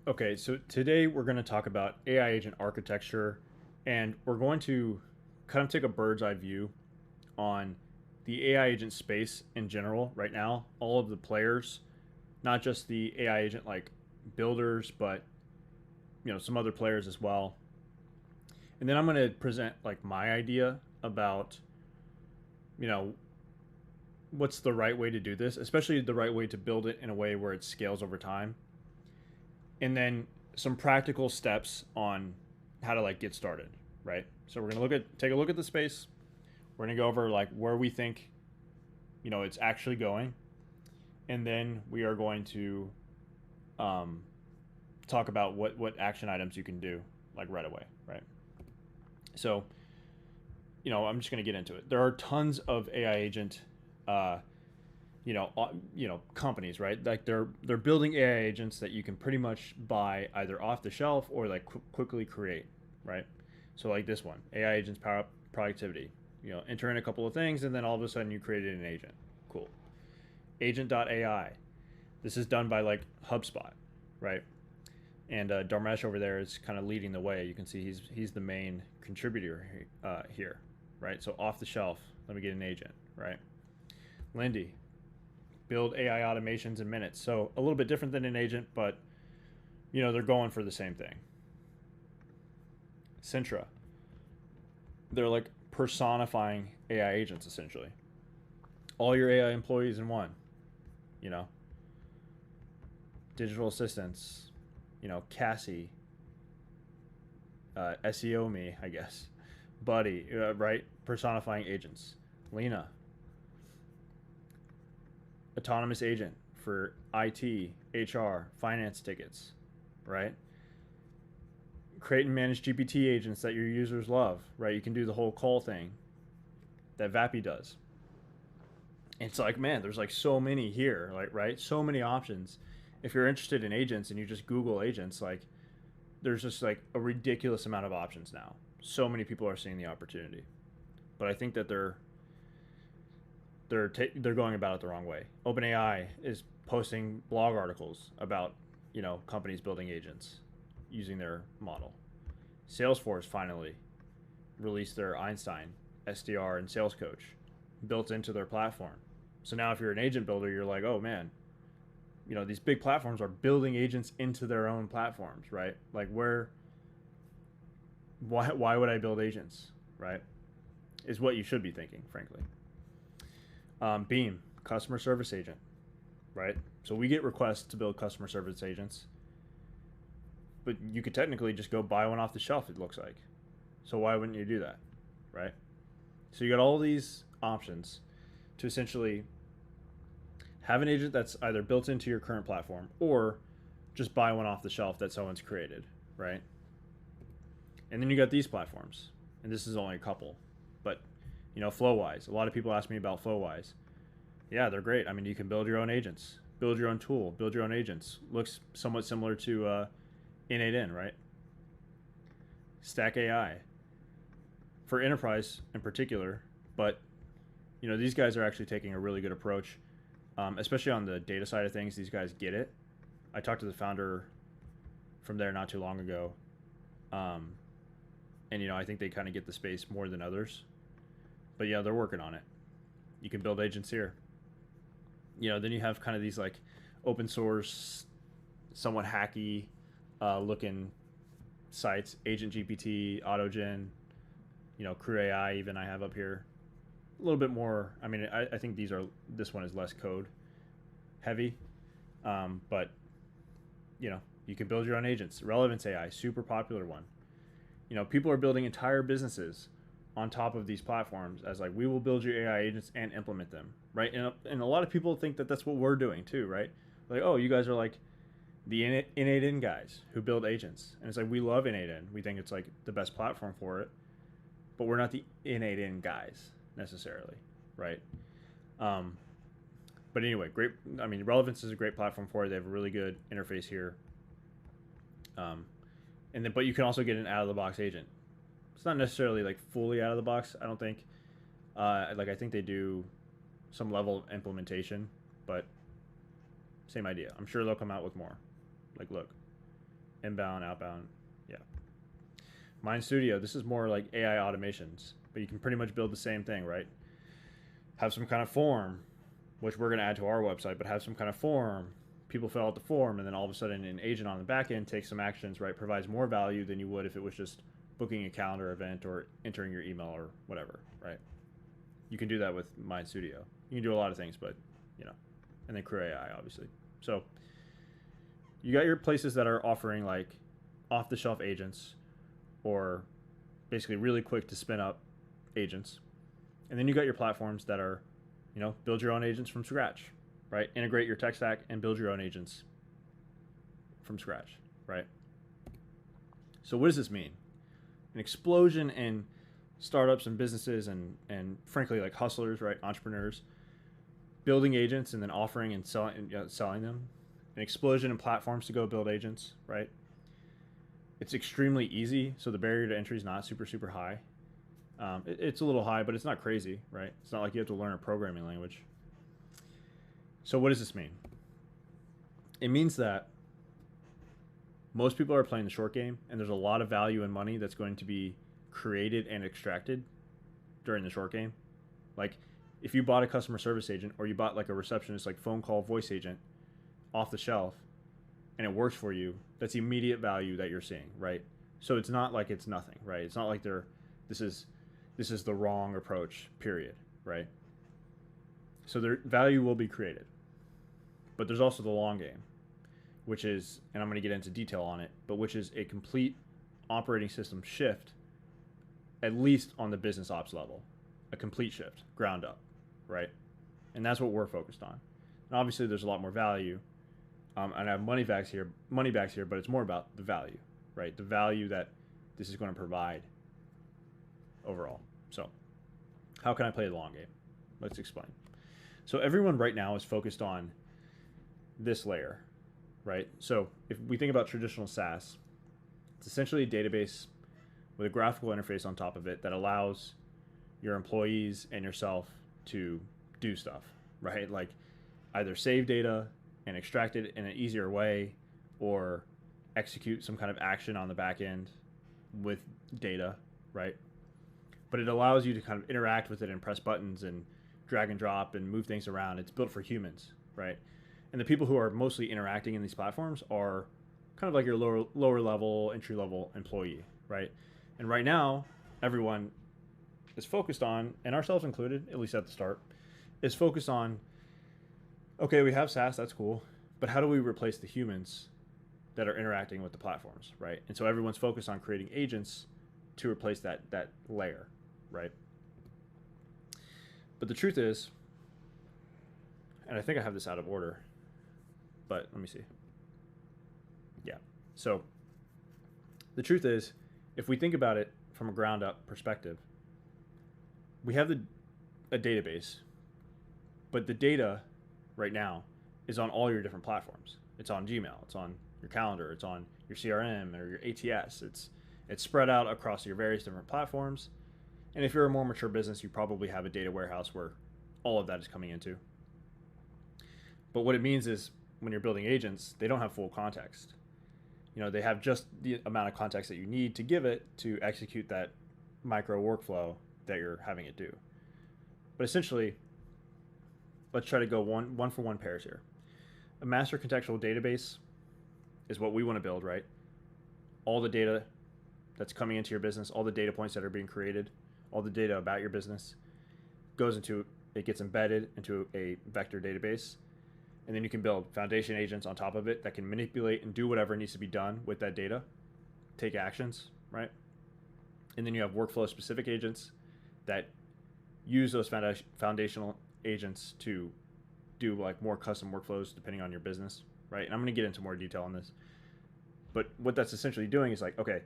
Okay, so today we're going to talk about AI agent architecture, and we're going to kind of take a bird's eye view on the AI agent space in general right now, all of the players, not just the AI agent like builders, but some other players as well. And then I'm going to present like my idea about you know what's the right way to do this, especially the right way to build it in a way where it scales over time, and then some practical steps on how to like get started, right? So we're gonna take a look at the space. We're gonna go over like where we think it's actually going, and then we are going to um, talk about what action items you can do like right away, right? So I'm just gonna get into it. There are tons of AI agent uh, companies, right? Like they're building AI agents that you can pretty much buy either off the shelf or like quickly create, right? So like this one, AI agents power up productivity. Enter in a couple of things and then all of a sudden you created an agent. Cool. Agent.ai. This is done by like HubSpot, right? And Dharmesh over there is kind of leading the way. You can see he's the main contributor here, right? So off the shelf, let me get an agent, right? Lindy, build AI automations in minutes. So a little bit different than an agent, but they're going for the same thing. Sintra, they're like personifying AI agents essentially. All your AI employees in one. You know, digital assistants. Cassie, SEO me, I guess. Buddy, right? Personifying agents. Lena, autonomous agent for IT, HR, finance tickets, right? Create and manage GPT agents that your users love, right? You can do the whole call thing that Vappy does. It's like, man, there's like so many here, like, right? So many options. If you're interested in agents and you just Google agents, like, there's just like a ridiculous amount of options now. So many people are seeing the opportunity, but I think that they're going about it the wrong way. OpenAI is posting blog articles about companies building agents using their model. Salesforce finally released their Einstein SDR and sales coach built into their platform. So now if you're an agent builder, you're like, oh man, these big platforms are building agents into their own platforms, right? Like why would I build agents, right? Is what you should be thinking, frankly. Beam, customer service agent, right? So we get requests to build customer service agents, but you could technically just go buy one off the shelf, it looks like. So why wouldn't you do that, right? So you got all these options to essentially have an agent that's either built into your current platform or just buy one off the shelf that someone's created, right? And then you got these platforms, and this is only a couple, but Flowwise. A lot of people ask me about Flowwise. Yeah, they're great. I mean, you can build your own agents, build your own tool, build your own agents. Looks somewhat similar to N8N, right? Stack AI for enterprise in particular, but these guys are actually taking a really good approach, especially on the data side of things. These guys get it. I talked to the founder from there not too long ago, and I think they kind of get the space more than others. But yeah, they're working on it. You can build agents here. Then you have kind of these like open source, somewhat hacky looking sites, Agent GPT, AutoGen, Crew AI. Even I have up here a little bit more. I mean, I think this one is less code heavy, but you can build your own agents. Relevance AI, super popular one. People are building entire businesses on top of these platforms as like, we will build your AI agents and implement them, right? And a lot of people think that that's what we're doing too, right? Like, oh, you guys are like the N8N guys who build agents, and it's like, we love N8N. We think it's like the best platform for it, but we're not the N8N guys necessarily, right? But anyway, great. I mean, Relevance is a great platform for it. They have a really good interface here. But you can also get an out of the box agent. It's not necessarily like fully out of the box, I don't think. I think they do some level of implementation, but same idea. I'm sure they'll come out with more. Like, look, inbound, outbound. Yeah. Mind Studio, this is more like AI automations, but you can pretty much build the same thing, right? Have some kind of form, which we're going to add to our website, but have some kind of form. People fill out the form, and then all of a sudden an agent on the back end takes some actions, right? Provides more value than you would if it was just booking a calendar event or entering your email or whatever, right? You can do that with Mind Studio. You can do a lot of things, but, you know, and then Crew AI, obviously. So you got your places that are offering like off-the-shelf agents or basically really quick to spin up agents. And then you got your platforms that are, you know, build your own agents from scratch, right? Integrate your tech stack and build your own agents from scratch, right? So what does this mean? An explosion in startups and businesses and frankly like hustlers, right? Entrepreneurs building agents and then offering and selling them. An explosion in platforms to go build agents, right? It's extremely easy, so the barrier to entry is not super high. It's a little high, but it's not crazy, right? It's not like you have to learn a programming language. So what does this mean? It means that most people are playing the short game, and there's a lot of value and money that's going to be created and extracted during the short game. Like if you bought a customer service agent or you bought like a receptionist, like phone call voice agent off the shelf, and it works for you, that's immediate value that you're seeing, right? So it's not like it's nothing, right? It's not like this is the wrong approach, period, right? So their value will be created. But there's also the long game, which is, and I'm going to get into detail on it, but which is a complete operating system shift, at least on the business ops level, a complete shift, ground up, right? And that's what we're focused on. And obviously there's a lot more value. And I have money backs here, but it's more about the value, right? The value that this is going to provide overall. So how can I play the long game? Let's explain. So everyone right now is focused on this layer, right? So if we think about traditional SaaS, it's essentially a database with a graphical interface on top of it that allows your employees and yourself to do stuff, right? Like either save data and extract it in an easier way or execute some kind of action on the back end with data, right? But it allows you to kind of interact with it and press buttons and drag and drop and move things around. It's built for humans, right? And the people who are mostly interacting in these platforms are kind of like your lower level, entry level employee, right? And right now, everyone is focused on, and ourselves included, at least at the start, is focused on, okay, we have SaaS, that's cool, but how do we replace the humans that are interacting with the platforms, right? And so everyone's focused on creating agents to replace that layer, right? But the truth is, and I think I have this out of order, but let me see. Yeah. So the truth is, if we think about it from a ground up perspective, we have a database, but the data right now is on all your different platforms. It's on Gmail, it's on your calendar, it's on your CRM or your ATS. It's spread out across your various different platforms. And if you're a more mature business, you probably have a data warehouse where all of that is coming into. But what it means is when you're building agents, they don't have full context. You know, they have just the amount of context that you need to give it to execute that micro workflow that you're having it do. But essentially, let's try to go one for one pairs here. A master contextual database is what we want to build, right? All the data that's coming into your business, all the data points that are being created, all the data about your business it gets embedded into a vector database. And then you can build foundation agents on top of it that can manipulate and do whatever needs to be done with that data, take actions, right? And then you have workflow specific agents that use those foundational agents to do like more custom workflows depending on your business, right? And I'm going to get into more detail on this. But what that's essentially doing is like, okay,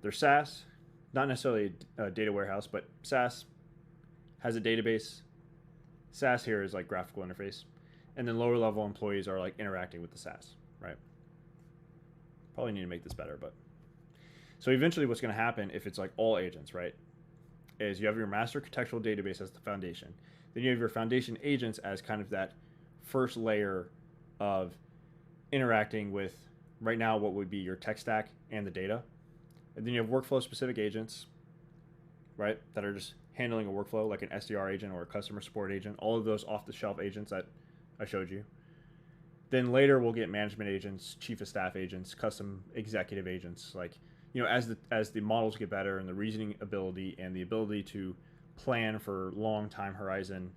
there's SaaS, not necessarily a data warehouse, but SaaS has a database. SaaS here is like graphical interface. And then lower level employees are like interacting with the SaaS, right? Probably need to make this better, but. So eventually what's going to happen if it's like all agents, right, is you have your master contextual database as the foundation. Then you have your foundation agents as kind of that first layer of interacting with right now what would be your tech stack and the data. And then you have workflow specific agents, right, that are just handling a workflow like an SDR agent or a customer support agent, all of those off the shelf agents that I showed you. Then later we'll get management agents, chief of staff agents, custom executive agents. Like, you know, as the models get better and the reasoning ability and the ability to plan for long time horizon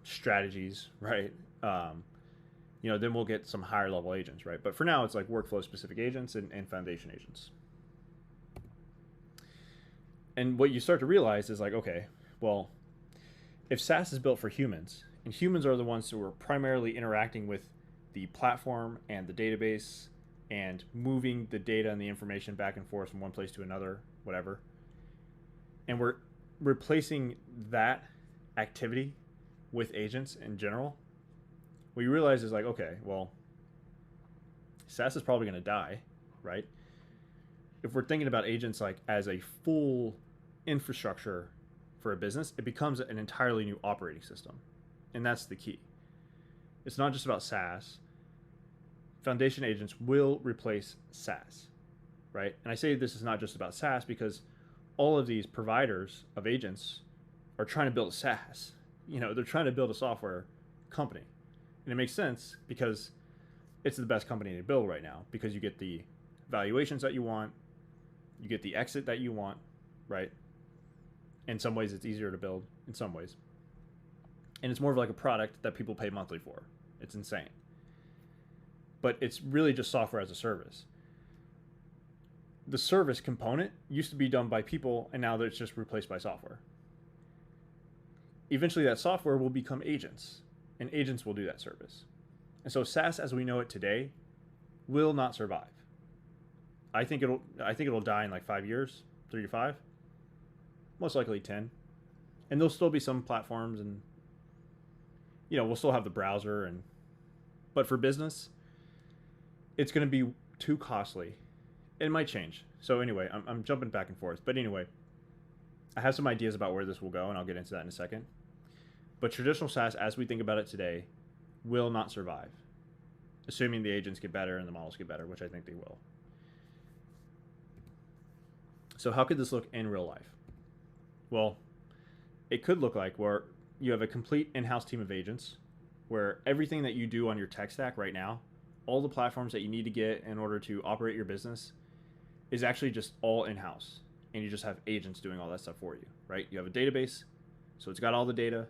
strategies, right? You know, then we'll get some higher level agents, right? But for now, it's like workflow specific agents and foundation agents. And what you start to realize is like, okay, well, if SaaS is built for humans, and humans are the ones who are primarily interacting with the platform and the database and moving the data and the information back and forth from one place to another, whatever, and we're replacing that activity with agents in general, what you realize is like, okay, well, SaaS is probably going to die, right? If we're thinking about agents like as a full infrastructure for a business, it becomes an entirely new operating system. And that's the key. It's not just about SaaS. Foundation agents will replace SaaS, right? And I say this is not just about SaaS because all of these providers of agents are trying to build a SaaS. You know, they're trying to build a software company. And it makes sense because it's the best company to build right now because you get the valuations that you want, you get the exit that you want, right? In some ways, it's easier to build in some ways. And it's more of like a product that people pay monthly for. It's insane. But it's really just software as a service. The service component used to be done by people, and now it's just replaced by software. Eventually, that software will become agents, and agents will do that service. And so SaaS, as we know it today, will not survive. I think it'll die in like 5 years, 3 to 5, most likely 10. And there'll still be some platforms, and you know, we'll still have the browser, but for business, it's going to be too costly. It might change. So anyway, I'm jumping back and forth. But anyway, I have some ideas about where this will go, and I'll get into that in a second. But traditional SaaS, as we think about it today, will not survive, assuming the agents get better and the models get better, which I think they will. So how could this look in real life? Well, it could look like where you have a complete in-house team of agents where everything that you do on your tech stack right now, all the platforms that you need to get in order to operate your business is actually just all in-house. And you just have agents doing all that stuff for you, right? You have a database, so it's got all the data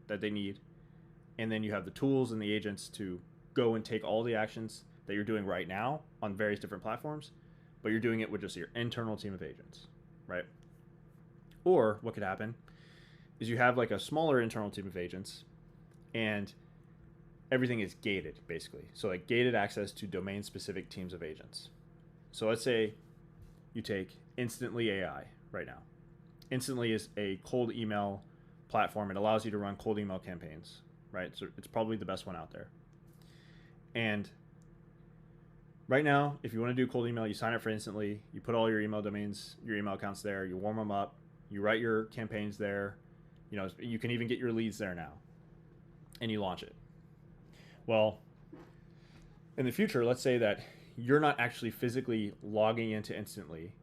that they need. And then you have the tools and the agents to go and take all the actions that you're doing right now on various different platforms, but you're doing it with just your internal team of agents, right? Or what could happen is you have like a smaller internal team of agents and everything is gated basically. So like gated access to domain specific teams of agents. So let's say you take Instantly AI right now. Instantly is a cold email platform. It allows you to run cold email campaigns, right? So it's probably the best one out there. And right now, if you want to do cold email, you sign up for Instantly, you put all your email domains, your email accounts there, you warm them up, you write your campaigns there, you know, you can even get your leads there now, and you launch it. Well, in the future, let's say that you're not actually physically logging into Instantly,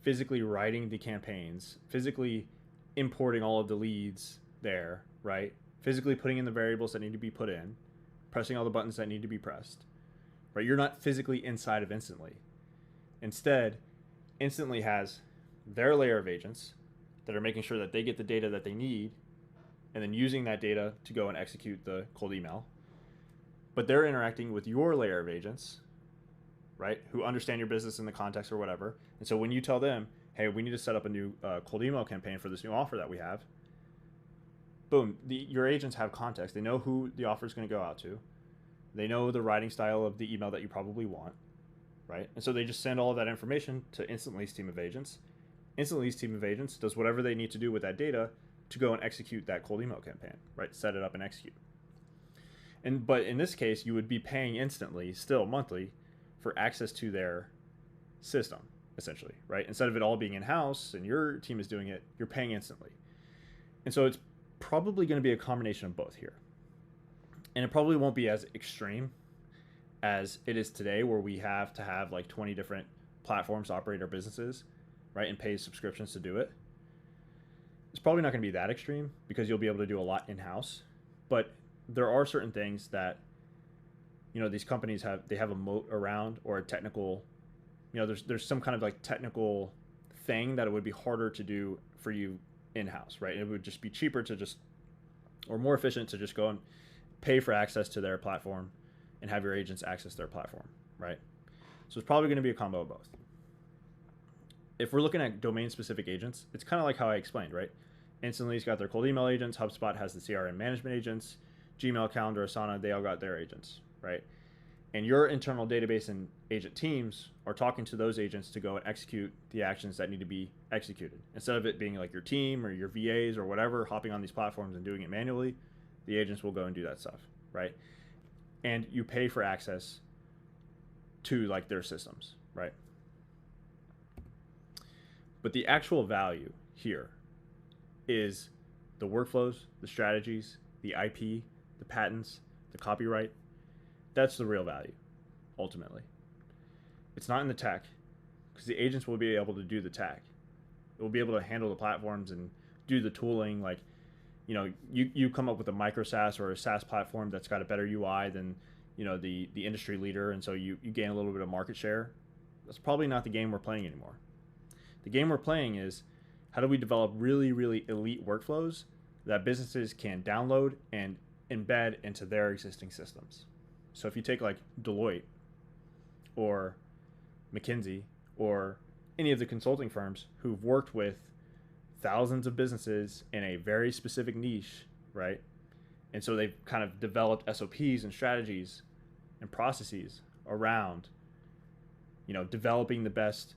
physically writing the campaigns, physically importing all of the leads there, right? Physically putting in the variables that need to be put in, pressing all the buttons that need to be pressed, right? You're not physically inside of Instantly. Instead, Instantly has their layer of agents that are making sure that they get the data that they need and then using that data to go and execute the cold email. But they're interacting with your layer of agents, right, who understand your business in the context or whatever. And so when you tell them, hey, we need to set up a new cold email campaign for this new offer that we have, boom, your agents have context. They know who the offer is going to go out to. They know the writing style of the email that you probably want, right? And so they just send all of that information to Instantly's team of agents. Instantly's team of agents does whatever they need to do with that data to go and execute that cold email campaign, right? Set it up and execute. But in this case, you would be paying Instantly, still monthly, for access to their system, essentially, right? Instead of it all being in-house and your team is doing it, you're paying Instantly. And so it's probably going to be a combination of both here. And it probably won't be as extreme as it is today, where we have to have like 20 different platforms to operate our businesses, right, and pay subscriptions to do it. It's probably not going to be that extreme because you'll be able to do a lot in-house, but there are certain things that, you know, these companies have a moat around, or a technical, you know, there's some kind of like technical thing that it would be harder to do for you in-house, right? It would just be cheaper to just, or more efficient to just go and pay for access to their platform and have your agents access their platform, right? So it's probably going to be a combo of both. If we're looking at domain-specific agents, it's kind of like how I explained, right? Instantly's got their cold email agents, HubSpot has the CRM management agents, Gmail, Calendar, Asana, they all got their agents, right? And your internal database and agent teams are talking to those agents to go and execute the actions that need to be executed. Instead of it being like your team or your VAs or whatever hopping on these platforms and doing it manually, the agents will go and do that stuff, right? And you pay for access to like their systems, right? But the actual value here is the workflows, the strategies, the IP, the patents, the copyright. That's the real value, ultimately. It's not in the tech, because the agents will be able to do the tech. It will be able to handle the platforms and do the tooling. Like, you know, you come up with a micro SaaS or a SaaS platform that's got a better UI than, you know, the industry leader, and so you gain a little bit of market share. That's probably not the game we're playing anymore. The game we're playing is, how do we develop really, really elite workflows that businesses can download and embed into their existing systems? So if you take like Deloitte or McKinsey or any of the consulting firms who've worked with thousands of businesses in a very specific niche, right? And so they've kind of developed SOPs and strategies and processes around, you know, developing the best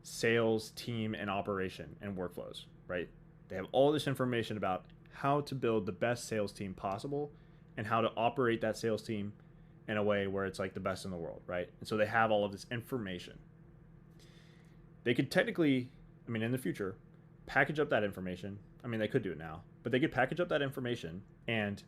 sales team and operation and workflows, right? They have all this information about how to build the best sales team possible and how to operate that sales team in a way where it's like the best in the world, right? And so they have all of this information. They could technically, I mean, in the future, package up that information. I mean, they could do it now, but they could package up that information and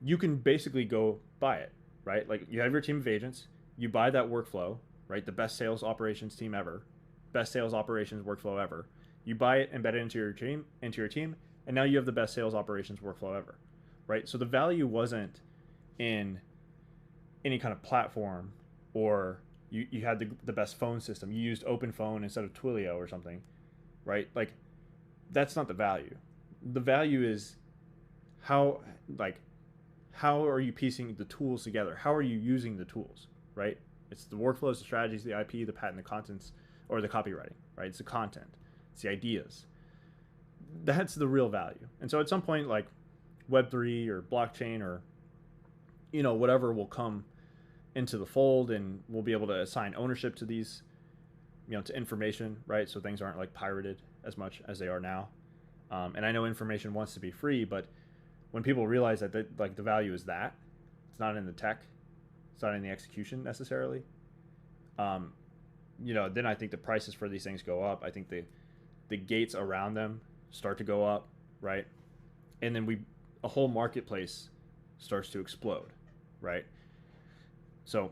you can basically go buy it, right? Like, you have your team of agents, you buy that workflow, right? The best sales operations team ever, best sales operations workflow ever. You buy it, embed it into your team, and now you have the best sales operations workflow ever, right? So the value wasn't in any kind of platform, or you had the best phone system. You used Open Phone instead of Twilio or something, right? Like, that's not the value. The value is how are you piecing the tools together? How are you using the tools, right? It's the workflows, the strategies, the IP, the patent, the contents, or the copywriting, right? It's the content, it's the ideas. That's the real value. And so at some point, like Web3 or blockchain or, you know, whatever will come into the fold, and we'll be able to assign ownership to these, you know, to information, right? So things aren't like pirated as much as they are now. And I know information wants to be free, but when people realize that like the value is that, it's not in the tech, it's not in the execution necessarily, you know, then I think the prices for these things go up. I think the gates around them start to go up, right? And then a whole marketplace starts to explode, right? So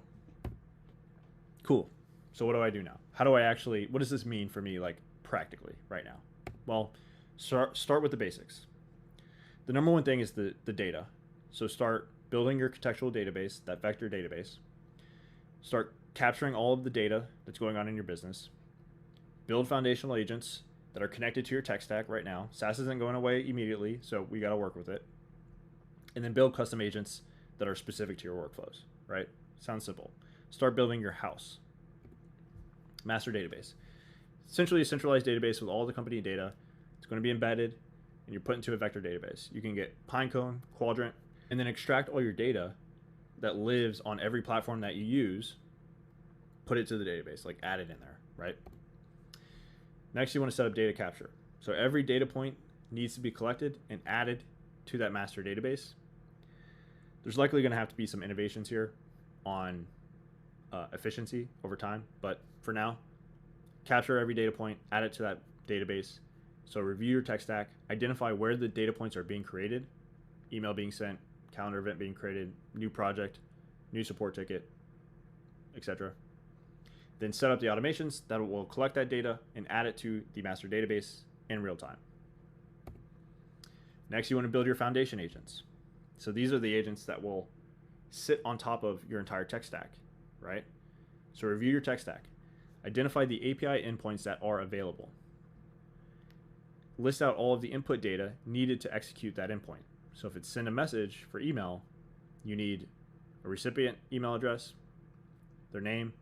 cool. So what do I do now? What does this mean for me, like, practically right now? Well, start with the basics. The number one thing is the data. So start building your contextual database, that vector database. Start capturing all of the data that's going on in your business. Build foundational agents that are connected to your tech stack right now. SaaS isn't going away immediately, so we got to work with it. And then build custom agents that are specific to your workflows, right? Sounds simple. Start building your house. Master database. Essentially a centralized database with all the company data. It's going to be embedded, and you're put into a vector database. You can get Pinecone, Quadrant, and then extract all your data that lives on every platform that you use, put it to the database, like add it in there, right? Next, you want to set up data capture. So every data point needs to be collected and added to that master database. There's likely going to have to be some innovations here on efficiency over time, but for now, capture every data point, add it to that database. So review your tech stack, identify where the data points are being created, email being sent, calendar event being created, new project, new support ticket, etc. Then set up the automations that will collect that data and add it to the master database in real time. Next, you want to build your foundation agents. So these are the agents that will sit on top of your entire tech stack, right? So review your tech stack. Identify the API endpoints that are available. List out all of the input data needed to execute that endpoint. So if it's send a message for email, you need a recipient email address, their name,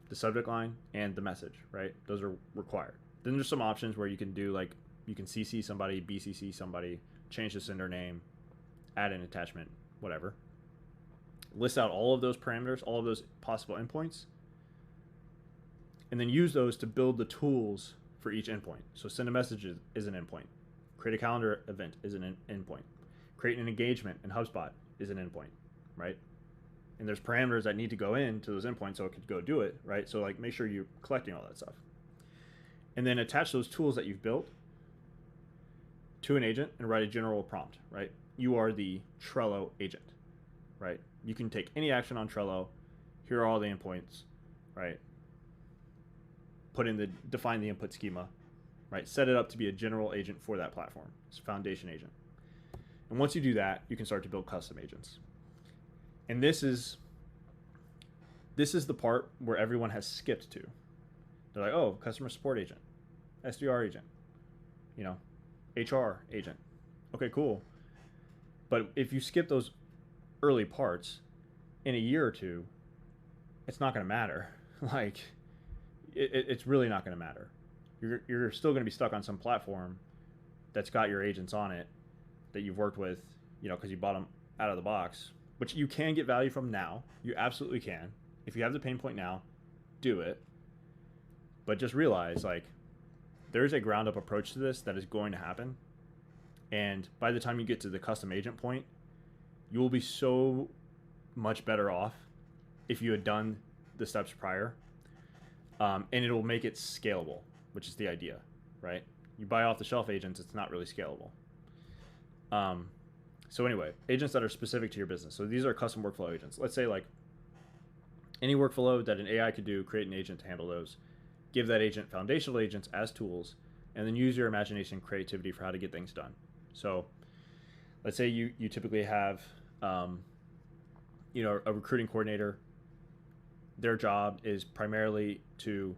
the subject line, and the message, right? Those are required. Then there's some options where you can do like, you can CC somebody, BCC somebody, change the sender name, add an attachment, whatever. List out all of those parameters, all of those possible endpoints, and then use those to build the tools for each endpoint. So send a message is an endpoint. Create a calendar event is an endpoint. Create an engagement in HubSpot is an endpoint, right? And there's parameters that need to go into those endpoints so it could go do it, right? So like make sure you're collecting all that stuff. And then attach those tools that you've built to an agent and write a general prompt, right? You are the Trello agent, right? You can take any action on Trello. Here are all the endpoints, right? Define the input schema, right? Set it up to be a general agent for that platform. It's a foundation agent. And once you do that, you can start to build custom agents. And this is the part where everyone has skipped to. They're like, oh, customer support agent, SDR agent, HR agent. Okay, cool. But if you skip those early parts, in a year or two, it's not going to matter. Like, it's really not going to matter. You're still going to be stuck on some platform that's got your agents on it that you've worked with, because you bought them out of the box, which you can get value from now. You absolutely can. If you have the pain point now, do it. But just realize, like, there's a ground up approach to this that is going to happen. And by the time you get to the custom agent point, you will be so much better off if you had done the steps prior. And it'll make it scalable, which is the idea, right? You buy off the shelf agents, it's not really scalable. So anyway, agents that are specific to your business. So these are custom workflow agents. Let's say like any workflow that an AI could do, create an agent to handle those. Give that agent foundational agents as tools, and then use your imagination and creativity for how to get things done. So let's say you typically have a recruiting coordinator. Their job is primarily to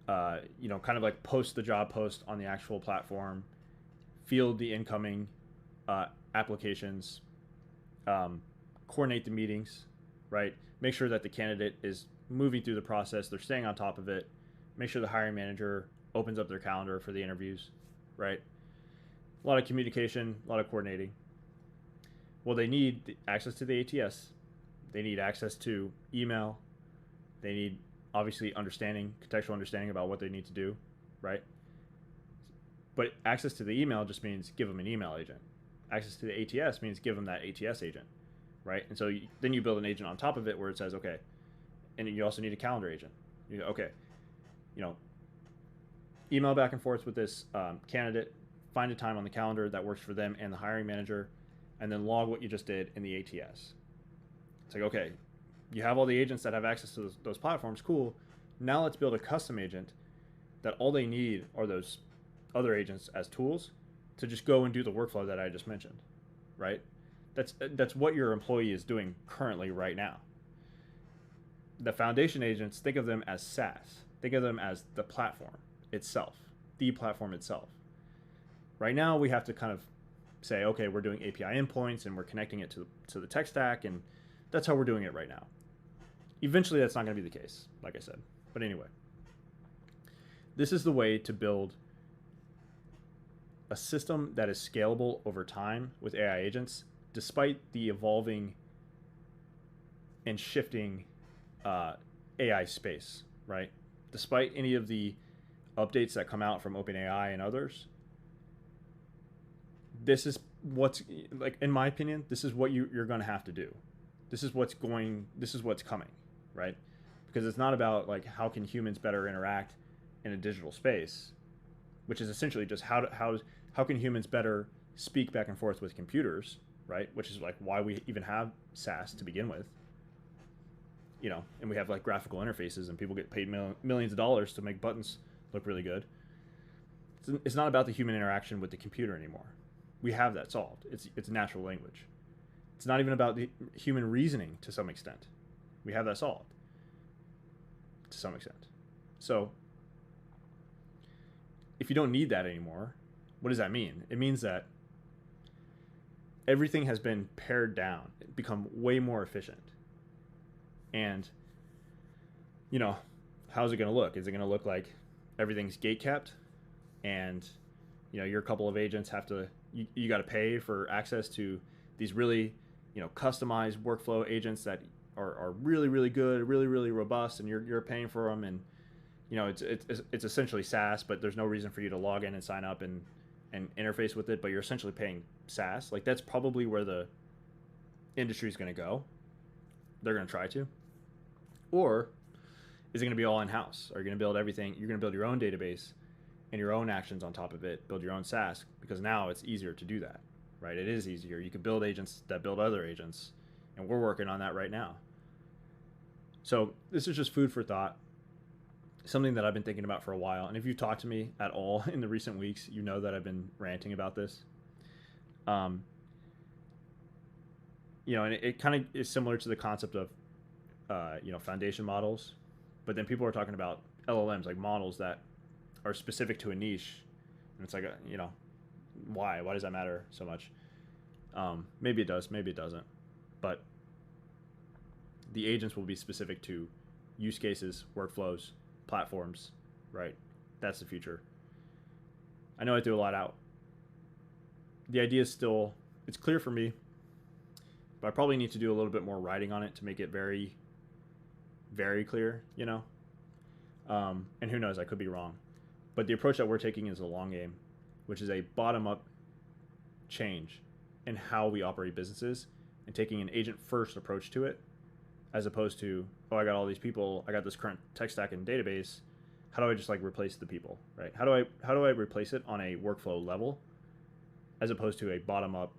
kind of like post the job post on the actual platform, field the incoming applications, coordinate the meetings, right? Make sure that the candidate is moving through the process, they're staying on top of it, make sure the hiring manager opens up their calendar for the interviews, right? A lot of communication, a lot of coordinating. Well, they need access to the ATS. They need access to email. They need, obviously, contextual understanding about what they need to do, right? But access to the email just means give them an email agent. Access to the ATS means give them that ATS agent, right? And so then you build an agent on top of it where it says, okay, and you also need a calendar agent. Email back and forth with this candidate, find a time on the calendar that works for them and the hiring manager, and then log what you just did in the ATS. It's like, okay, you have all the agents that have access to those platforms, cool. Now let's build a custom agent that all they need are those other agents as tools to just go and do the workflow that I just mentioned, right? That's what your employee is doing currently right now. The foundation agents, think of them as SaaS. Think of them as the platform itself, the platform itself. Right now, we have to kind of say, okay, we're doing API endpoints and we're connecting it to the tech stack, and that's how we're doing it right now. Eventually, that's not going to be the case, like I said. But anyway, this is the way to build a system that is scalable over time with AI agents, despite the evolving and shifting AI space, right? Despite any of the updates that come out from OpenAI and others, this is what's, like, in my opinion, this is what you're going to have to do. This is what's coming, right? Because it's not about like how can humans better interact in a digital space, which is essentially just how can humans better speak back and forth with computers, right? Which is like why we even have SaaS to begin with. You know, and we have like graphical interfaces, and people get paid millions of dollars to make buttons look really good. It's not about the human interaction with the computer anymore. We have that solved. It's natural language. It's not even about the human reasoning to some extent. We have that solved to some extent. So if you don't need that anymore, what does that mean? It means that everything has been pared down, become way more efficient. And, you know, how's it going to look? Is it going to look like everything's gate kept, and, you know, your couple of agents have to, you got to pay for access to these really, you know, customized workflow agents that are really, really good, really, really robust, and you're paying for them, and, you know, it's essentially SaaS, but there's no reason for you to log in and sign up and interface with it, but you're essentially paying SaaS. Like, that's probably where the industry is going to go. They're going to try to. Or is it going to be all in-house? Are you going to build everything? You're going to build your own database and your own actions on top of it, build your own SaaS, because now it's easier to do that, right? It is easier. You can build agents that build other agents, and we're working on that right now. So this is just food for thought, something that I've been thinking about for a while. And if you've talked to me at all in the recent weeks, you know that I've been ranting about this. You know, and it kind of is similar to the concept of, you know, foundation models, but then people are talking about LLMs, like models that are specific to a niche, and it's like, you know, why does that matter so much? Maybe it does, maybe it doesn't, but the agents will be specific to use cases, workflows, platforms, right? That's the future. I know I threw a lot out. The idea is still, it's clear for me, but I probably need to do a little bit more writing on it to make it very, very clear, you know? And who knows, I could be wrong. But the approach that we're taking is a long game, which is a bottom-up change in how we operate businesses, and taking an agent-first approach to it, as opposed to, oh, I got all these people, I got this current tech stack and database, how do I just like replace the people, right? How do I replace it on a workflow level, as opposed to a bottom-up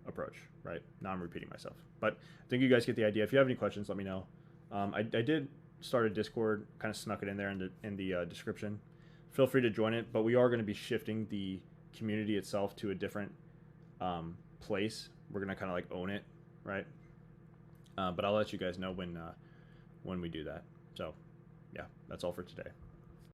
approach, right? Now I'm repeating myself, but I think you guys get the idea. If you have any questions, let me know. I did start a Discord, kind of snuck it in there in the description. Feel free to join it, but we are going to be shifting the community itself to a different place. We're going to kind of like own it, right? But I'll let you guys know when we do that. So yeah, that's all for today.